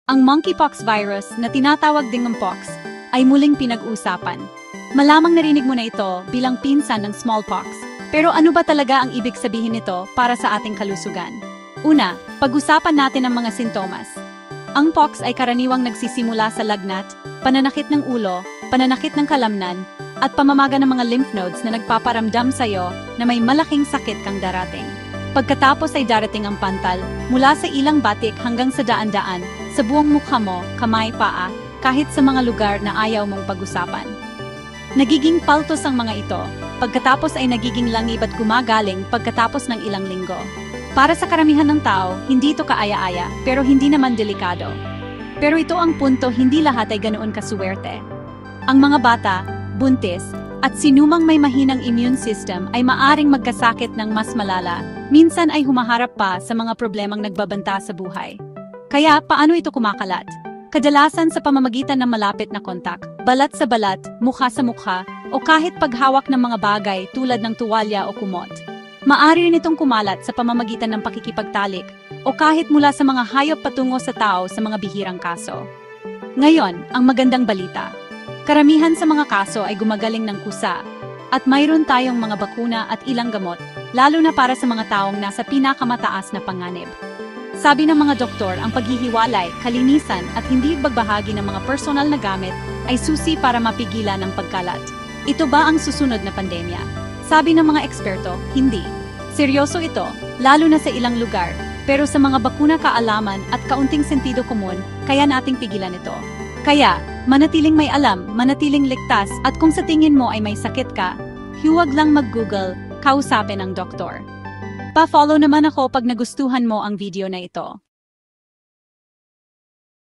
Ang monkeypox virus na tinatawag ding mpox ay muling pinag-uusapan. Malamang narinig mo na ito bilang pinsan ng smallpox. Pero ano ba talaga ang ibig sabihin nito para sa ating kalusugan? Una, pag-usapan natin ang mga sintomas. Ang pox ay karaniwang nagsisimula sa lagnat, pananakit ng ulo, pananakit ng kalamnan, at pamamaga ng mga lymph nodes na nagpaparamdam sa iyo na may malaking sakit kang darating. Pagkatapos ay darating ang pantal, mula sa ilang batik hanggang sa daan-daan, sa buong mukha mo, kamay, paa, kahit sa mga lugar na ayaw mong pag-usapan. Nagiging paltos ang mga ito, pagkatapos ay nagiging langib at gumagaling pagkatapos ng ilang linggo. Para sa karamihan ng tao, hindi ito kaaya-aya, pero hindi naman delikado. Pero ito ang punto, hindi lahat ay ganoon kasuwerte. Ang mga bata, buntis, at sinumang may mahinang immune system ay maaring magkasakit ng mas malala, minsan ay humaharap pa sa mga problemang nagbabanta sa buhay. Kaya, paano ito kumakalat? Kadalasan sa pamamagitan ng malapit na kontak, balat sa balat, mukha sa mukha, o kahit paghawak ng mga bagay tulad ng tuwalya o kumot. Maaari rin itong kumalat sa pamamagitan ng pakikipagtalik, o kahit mula sa mga hayop patungo sa tao sa mga bihirang kaso. Ngayon, ang magandang balita. Karamihan sa mga kaso ay gumagaling ng kusa, at mayroon tayong mga bakuna at ilang gamot, lalo na para sa mga taong nasa pinakamataas na panganib. Sabi ng mga doktor, ang paghihiwalay, kalinisan at hindi pagbahagi ng mga personal na gamit ay susi para mapigilan ang pagkalat. Ito ba ang susunod na pandemya? Sabi ng mga eksperto, hindi. Seryoso ito, lalo na sa ilang lugar, pero sa mga bakuna kaalaman at kaunting sentido komun, kaya nating pigilan ito. Kaya, manatiling may alam, manatiling ligtas, at kung sa tingin mo ay may sakit ka, huwag lang mag-Google, kausapin ang doktor. Pa-follow naman ako pag nagustuhan mo ang video na ito.